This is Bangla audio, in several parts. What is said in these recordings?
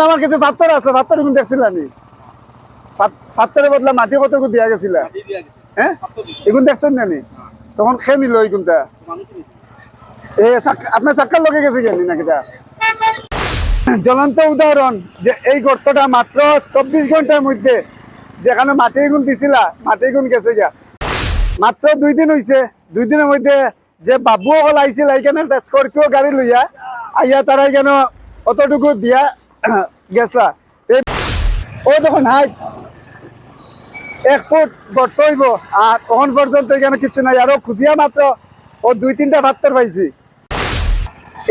আমার কিছু পাত্তর আছে, পাত্তর এখন দেখছিলাম পাত্তরের বদলা মাটি কত দিয়া গেছিল, হ্যাঁ এখন দেখছেন না তখন খেয়ে নিল এইগুনটা আপনার চাক্কার লগে গেছে কেন নাকি জ্বলন্ত উদাহরণ যে এই গর্তটা মাত্র 24 ঘন্টার মধ্যে যেখানে মাটি গুণ দিছিলা মাটি গুণ গেছে গিয়া মাত্র 2 দিন হয়েছে। 2 দিনের মধ্যে যে বাবু হল আইছিল এইখানে একটা স্করপিও গাড়ি লইয়া আইয়া তারা কেন অতটুকু দিয়া গেছলা ও তখন হাইট 1 ফুট গর্ত হইব আর তখন পর্যন্ত এখানে কিছু নাই। আরো খুঁজিয়া মাত্র ও 2-3টা পাত্তর পাইছি।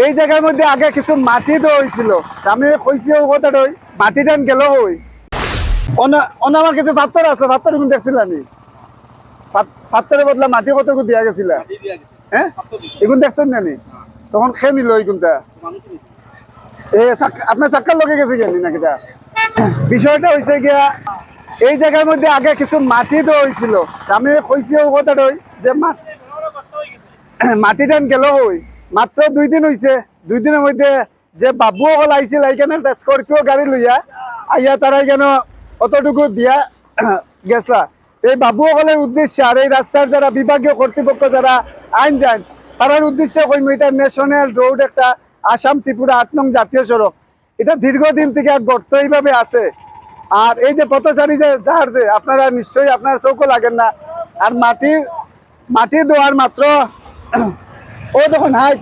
এই জায়গার মধ্যে আগে কিছু মাটি দেওয়া হয়েছিল, আমি কইছি ও কথাটা মাটি টান গেল ওই আমার কিছু পাত্তর আছে, পাত্তর এখন দেখছিলাম পাত্তরের বদলা মাটি কত দিয়া গেছিল, হ্যাঁ এখন দেখছেন না তখন খেয়ে নিল এইগুনটা আপনার চাক্কার লগে গেছে কেন নাকি বিষয়টা হয়েছে গিয়া এই জায়গার মধ্যে আগে কিছু মাটি দেওয়া হয়েছিল, আমি কইছি ও কথাটা যে মাটি টান গেল ওই মাত্র 2 দিন হয়েছে। 2 দিনের মধ্যে যে বাবু হল আইছিল এইখানে একটা স্করপিও গাড়ি লইয়া আইয়া তারা যেন অতটুকু দিয়া গেছলা। এই বাবু হলের উদ্দেশ্যে আর এই রাস্তার যারা বিভাগীয় কর্তৃপক্ষ যারা আইন যান তার উদ্দেশ্যে কইম এটা ন্যাশনাল রোড, একটা আসাম ত্রিপুরা 8 নং জাতীয় সড়ক, এটা দীর্ঘদিন থেকে গর্ত এইভাবে আছে। আর এই যে পথচারী যে যার যে আপনারা নিশ্চয়ই আপনার চৌকো লাগেন না আর মাটি দেওয়ার মাত্র ও তখন হাইট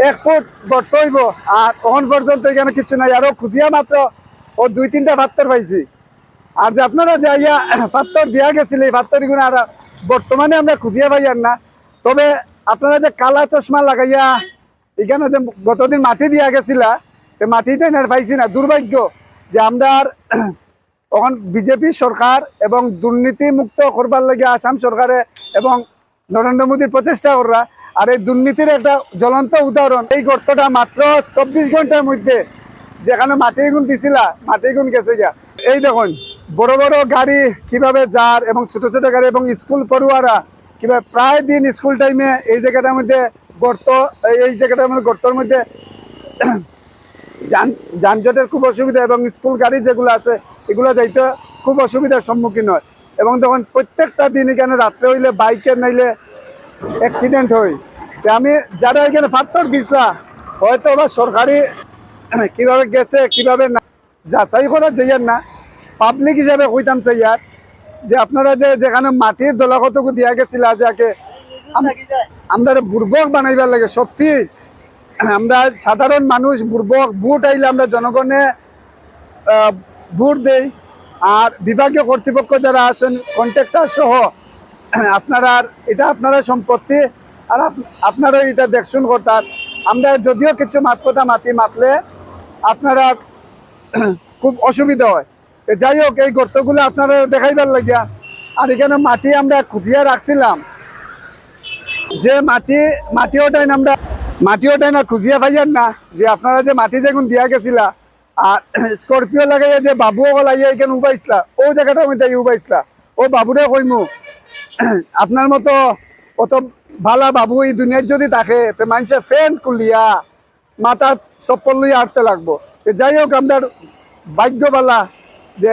1 ফুট গর্ত হইব আর তখন পর্যন্ত এখানে কিছু নাই। আরো খুঁজিয়া মাত্র ও 2-3টা পাত্তর পাইছি। আর যে আপনারা যে আইয়া পাত্তর দিয়া গেছিল এই পাত্তরগুলো আর বর্তমানে আমরা খুঁজিয়া পাইয়ার না। তবে আপনারা যে কালা চশমা লাগাইয়া এখানে যে গতদিন মাটি দিয়া গেছিলা মাটিটা না পাইছি না। দুর্ভাগ্য যে আমরা তখন বিজেপি সরকার এবং দুর্নীতি মুক্ত করবার লাগে আসাম সরকারে এবং নরেন্দ্র মোদীর প্রচেষ্টা করা আর এই দুর্নীতির একটা জ্বলন্ত উদাহরণ এই গর্তটা মাত্র 24 ঘন্টার মধ্যে যেখানে মাটি গুণ দিছিলা মাটি গুণ গেছে গিয়া। এই দেখুন বড় বড় গাড়ি কিভাবে যার এবং ছোট ছোট গাড়ি এবং স্কুল পড়ুয়ারা কিভাবে প্রায় দিন স্কুল টাইমে এই জায়গাটার মধ্যে গর্ত, এই জায়গাটার মধ্যে গর্তর মধ্যে যানজটের খুব অসুবিধা এবং স্কুল গাড়ি যেগুলো আছে এগুলো যাইতে খুব অসুবিধার সম্মুখীন হয়। এবং তখন প্রত্যেকটা দিন এখানে রাত্রে হইলে বাইকের নাইলে অ্যাক্সিডেন্ট হয়। আমি যারা এখানে পাত্তর দিছলা হয়তো বা সরকারি কিভাবে গেছে কিভাবে না যাচাই করা যাইয়ার না, পাবলিক হিসাবে কইতাম চাইয়ার যে আপনারা যে যেখানে মাটির দলাকতকু দিয়া গেছিল যাকে আমরা বুর্বক বানাইবার লাগে। সত্যি আমরা সাধারণ মানুষ বুর্বক, ভোট আইলে আমরা জনগণে ভোট দেই আর বিভাগীয় কর্তৃপক্ষ যারা আছেন কন্ট্রাক্টর সহ আপনারা এটা আপনারা সম্পত্তি আর আপনারা এটা দেখশুন করতার। আমরা যদিও কিছু মাতকতা মাতলে আপনারা খুব অসুবিধা হয়। যাই হোক এই গর্তগুলো আপনারা দেখাইবার লাগিয়া আর এখানে মাটি আমরা খুঁজিয়া রাখছিলাম যে মাটি ওটাই না খুঁজিয়া পাইয়ার না যে আপনারা যে মাটি যেগুন দিয়া গেছিলা আর স্করপিও লাগাইয়া যে বাবু লাইয়া এখানে উবাইছিলা ও জায়গাটার মধ্যে উবাইছিলা ও বাবুরে কইমু আপনার মতো অত ভালা বাবু এই দুনিয়ার যদি থাকে তো মানুষের ফ্যান খুলিয়া মাথা চপ্পল লইয়া আটতে লাগবো। যাই হোক আপনার ভাগ্যবালা যে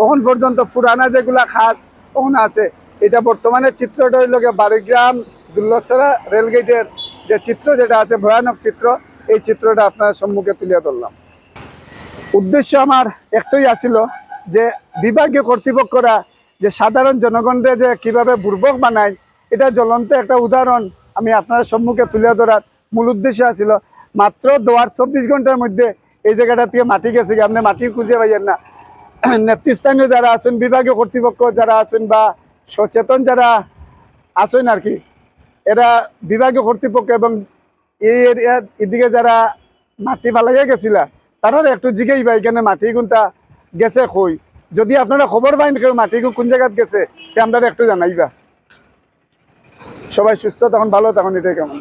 ওখান পর্যন্ত পুরানা যেগুলা খাস ওখান আছে। এটা বর্তমানে চিত্রটা হইল বাড়িগ্রাম দুর্লক্ষরা রেলগেটের যে চিত্র যেটা আছে ভয়ানক চিত্র, এই চিত্রটা আপনার সম্মুখে তুলিয়া ধরলাম। উদ্দেশ্য আমার একটাই আছিল যে বিভাগীয় কর্তৃপক্ষরা যে সাধারণ জনগণরে যে কিভাবে বুর্বক বানায় এটা জ্বলন্ত একটা উদাহরণ আমি আপনার সম্মুখে তুলে ধরার মূল উদ্দেশ্য আছিল। মাত্র 24 ঘন্টার মধ্যে এই জায়গাটা থেকে মাটি গেছে, আপনি মাটি খুঁজে পাইয়েন না। নেতৃস্থানীয় যারা আছেন, বিভাগীয় কর্তৃপক্ষ যারা আছেন বা সচেতন যারা আছেন আর কি, এরা বিভাগীয় কর্তৃপক্ষ এবং এই এরিয়ার এদিকে যারা মাটি ফালাইয়া গেছিলা তারা একটু জিগাইবা এখানে মাটি গুনটা গেছে কই। যদি আপনারা খবর পাইন কেউ মাটি কোন জায়গায় গেছে আমরা একটু জানাইবা। সবাই সুস্থ তখন ভালো তখন এটাই কেমন।